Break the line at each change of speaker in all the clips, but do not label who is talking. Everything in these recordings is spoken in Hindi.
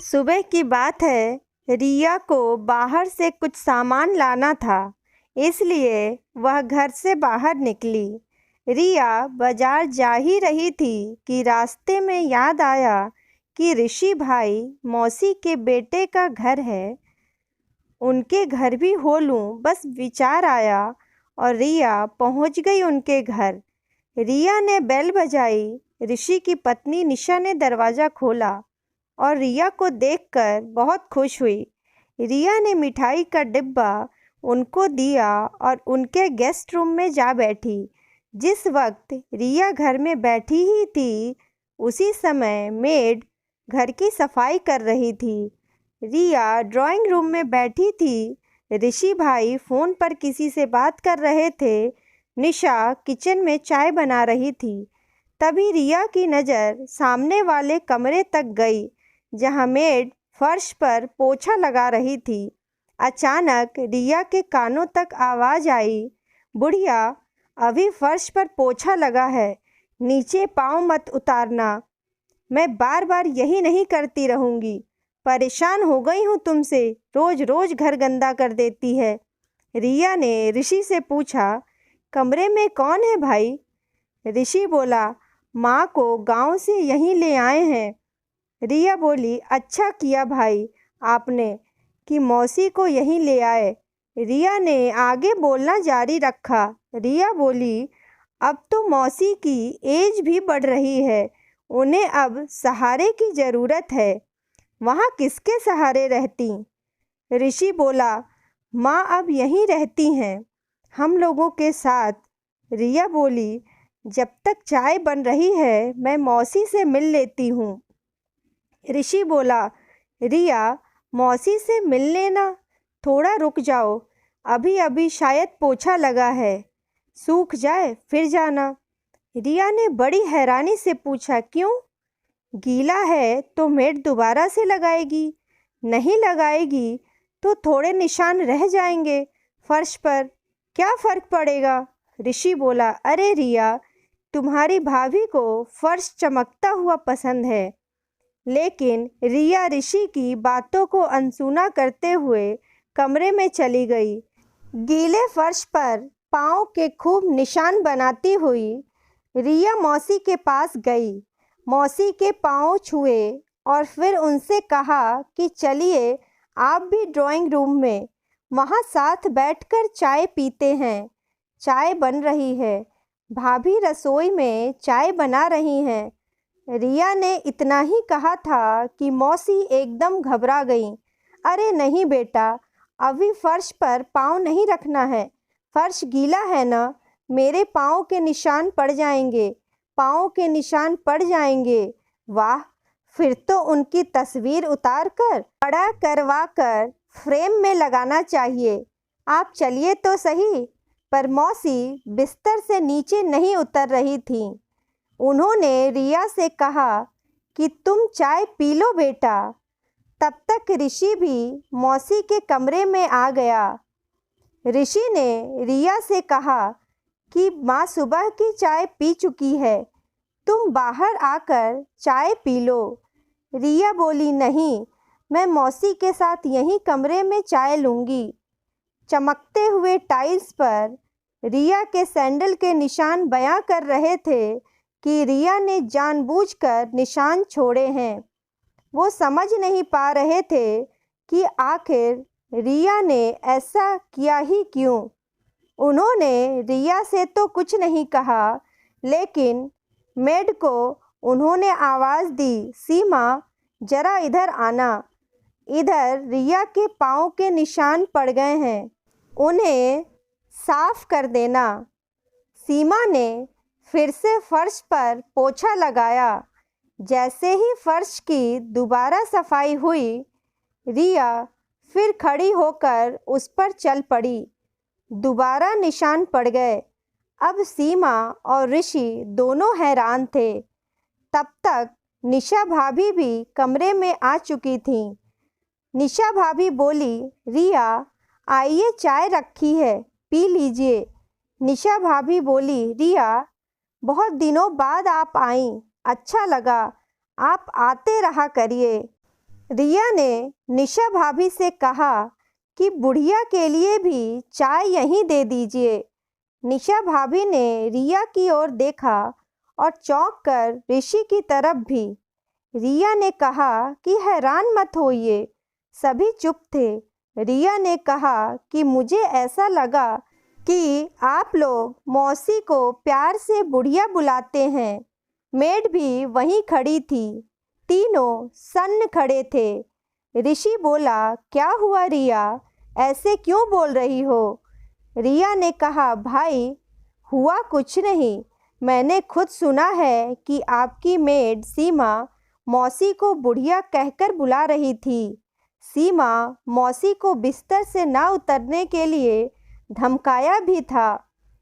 सुबह की बात है। रिया को बाहर से कुछ सामान लाना था, इसलिए वह घर से बाहर निकली। रिया बाजार जा ही रही थी कि रास्ते में याद आया कि ऋषि भाई मौसी के बेटे का घर है, उनके घर भी हो लूँ, बस विचार आया और रिया पहुंच गई उनके घर। रिया ने बेल बजाई। ऋषि की पत्नी निशा ने दरवाज़ा खोला और रिया को देखकर बहुत खुश हुई। रिया ने मिठाई का डिब्बा उनको दिया और उनके गेस्ट रूम में जा बैठी। जिस वक्त रिया घर में बैठी ही थी, उसी समय मेड घर की सफाई कर रही थी। रिया ड्राइंग रूम में बैठी थी। ऋषि भाई फ़ोन पर किसी से बात कर रहे थे। निशा किचन में चाय बना रही थी। तभी रिया की नज़र सामने वाले कमरे तक गई, जहां मेड फर्श पर पोछा लगा रही थी। अचानक रिया के कानों तक आवाज़ आई, बुढ़िया, अभी फर्श पर पोछा लगा है, नीचे पाँव मत उतारना। मैं बार बार यही नहीं करती रहूँगी। परेशान हो गई हूँ तुमसे, रोज़ रोज़ घर गंदा कर देती है। रिया ने ऋषि से पूछा, कमरे में कौन है भाई? ऋषि बोला, माँ को गांव से यहीं ले आए हैं। रिया बोली, अच्छा किया भाई आपने कि मौसी को यहीं ले आए। रिया ने आगे बोलना जारी रखा। रिया बोली, अब तो मौसी की एज भी बढ़ रही है, उन्हें अब सहारे की ज़रूरत है। वहाँ किसके सहारे रहती? ऋषि बोला, माँ अब यहीं रहती हैं, हम लोगों के साथ। रिया बोली, जब तक चाय बन रही है मैं मौसी से मिल लेती हूँ। ऋषि बोला, रिया, मौसी से मिल लेना, थोड़ा रुक जाओ, अभी अभी शायद पोछा लगा है, सूख जाए फिर जाना। रिया ने बड़ी हैरानी से पूछा, क्यों? गीला है तो मेड दोबारा से लगाएगी, नहीं लगाएगी तो थोड़े निशान रह जाएंगे फर्श पर, क्या फ़र्क पड़ेगा? ऋषि बोला, अरे रिया, तुम्हारी भाभी को फर्श चमकता हुआ पसंद है। लेकिन रिया ऋषि की बातों को अनसुना करते हुए कमरे में चली गई। गीले फर्श पर पाँव के खूब निशान बनाती हुई रिया मौसी के पास गई। मौसी के पाँव छुए और फिर उनसे कहा कि चलिए आप भी ड्राइंग रूम में, वहाँ साथ बैठकर चाय पीते हैं। चाय बन रही है, भाभी रसोई में चाय बना रही हैं। रिया ने इतना ही कहा था कि मौसी एकदम घबरा गई। अरे नहीं बेटा, अभी फर्श पर पाँव नहीं रखना है, फर्श गीला है ना, मेरे पाँव के निशान पड़ जाएंगे, पाँव के निशान पड़ जाएंगे। वाह, फिर तो उनकी तस्वीर उतार कर बड़ा करवा कर फ्रेम में लगाना चाहिए। आप चलिए तो सही। पर मौसी बिस्तर से नीचे नहीं उतर रही थीं। उन्होंने रिया से कहा कि तुम चाय पी लो बेटा। तब तक ऋषि भी मौसी के कमरे में आ गया। ऋषि ने रिया से कहा कि माँ सुबह की चाय पी चुकी है, तुम बाहर आकर चाय पी लो। रिया बोली, नहीं, मैं मौसी के साथ यहीं कमरे में चाय लूँगी। चमकते हुए टाइल्स पर रिया के सैंडल के निशान बयां कर रहे थे कि रिया ने जानबूझकर निशान छोड़े हैं। वो समझ नहीं पा रहे थे कि आखिर रिया ने ऐसा किया ही क्यों। उन्होंने रिया से तो कुछ नहीं कहा, लेकिन मेड को उन्होंने आवाज़ दी, सीमा, जरा इधर आना। इधर रिया के पाँव के निशान पड़ गए हैं, उन्हें साफ कर देना। सीमा ने फिर से फर्श पर पोछा लगाया। जैसे ही फर्श की दोबारा सफाई हुई, रिया फिर खड़ी होकर उस पर चल पड़ी। दोबारा निशान पड़ गए। अब सीमा और ऋषि दोनों हैरान थे। तब तक निशा भाभी भी कमरे में आ चुकी थीं। निशा भाभी बोली, रिया, आइए चाय रखी है, पी लीजिए। निशा भाभी बोली, रिया, बहुत दिनों बाद आप आईं, अच्छा लगा, आप आते रहा करिए। रिया ने निशा भाभी से कहा कि बुढ़िया के लिए भी चाय यहीं दे दीजिए। निशा भाभी ने रिया की ओर देखा और चौंक कर ऋषि की तरफ भी। रिया ने कहा कि हैरान मत होइए। सभी चुप थे। रिया ने कहा कि मुझे ऐसा लगा कि आप लोग मौसी को प्यार से बुढ़िया बुलाते हैं। मेड भी वहीं खड़ी थी। तीनों सन्न खड़े थे। ऋषि बोला, क्या हुआ रिया, ऐसे क्यों बोल रही हो? रिया ने कहा, भाई हुआ कुछ नहीं। मैंने खुद सुना है कि आपकी मेड सीमा मौसी को बुढ़िया कहकर बुला रही थी। सीमा मौसी को बिस्तर से ना उतरने के लिए धमकाया भी था।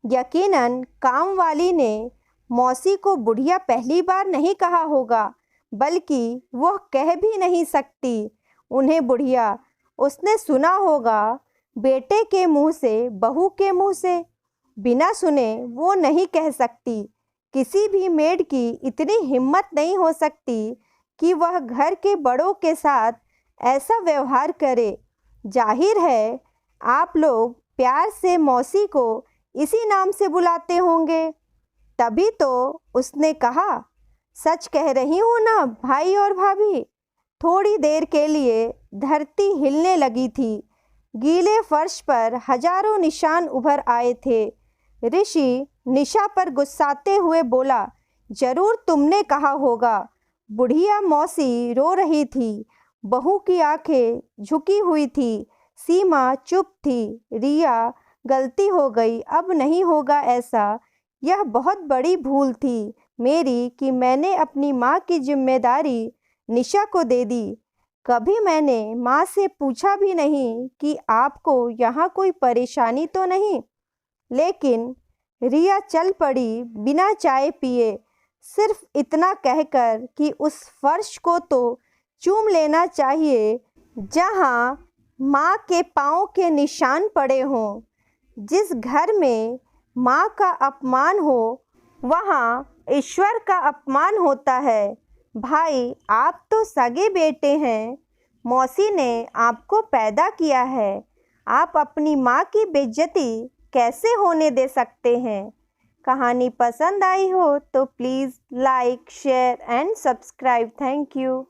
यकीनन काम वाली ने मौसी को बुढ़िया पहली बार नहीं कहा होगा, बल्कि वह कह भी नहीं सकती उन्हें बुढ़िया। उसने सुना होगा बेटे के मुंह से, बहू के मुंह से। बिना सुने वो नहीं कह सकती। किसी भी मेड की इतनी हिम्मत नहीं हो सकती कि वह घर के बड़ों के साथ ऐसा व्यवहार करे। जाहिर है आप लोग प्यार से मौसी को इसी नाम से बुलाते होंगे। तभी तो उसने कहा, सच कह रही हूँ ना भाई और भाभी। थोड़ी देर के लिए धरती हिलने लगी थी। गीले फर्श पर हजारों निशान उभर आए थे। ऋषि निशा पर गुस्साते हुए बोला, जरूर तुमने कहा होगा। बुढ़िया मौसी रो रही थी। बहू की आंखें झुकी हुई थी। सीमा चुप थी। रिया, गलती हो गई, अब नहीं होगा ऐसा। यह बहुत बड़ी भूल थी मेरी कि मैंने अपनी माँ की जिम्मेदारी निशा को दे दी। कभी मैंने माँ से पूछा भी नहीं कि आपको यहाँ कोई परेशानी तो नहीं। लेकिन रिया चल पड़ी बिना चाय पिए, सिर्फ इतना कहकर कि उस फर्श को तो चूम लेना चाहिए जहाँ माँ के पाँव के निशान पड़े हों। जिस घर में माँ का अपमान हो वहाँ ईश्वर का अपमान होता है। भाई, आप तो सगे बेटे हैं। मौसी ने आपको पैदा किया है। आप अपनी माँ की बेइज्जती कैसे होने दे सकते हैं? कहानी पसंद आई हो तो please like, share and subscribe. Thank you.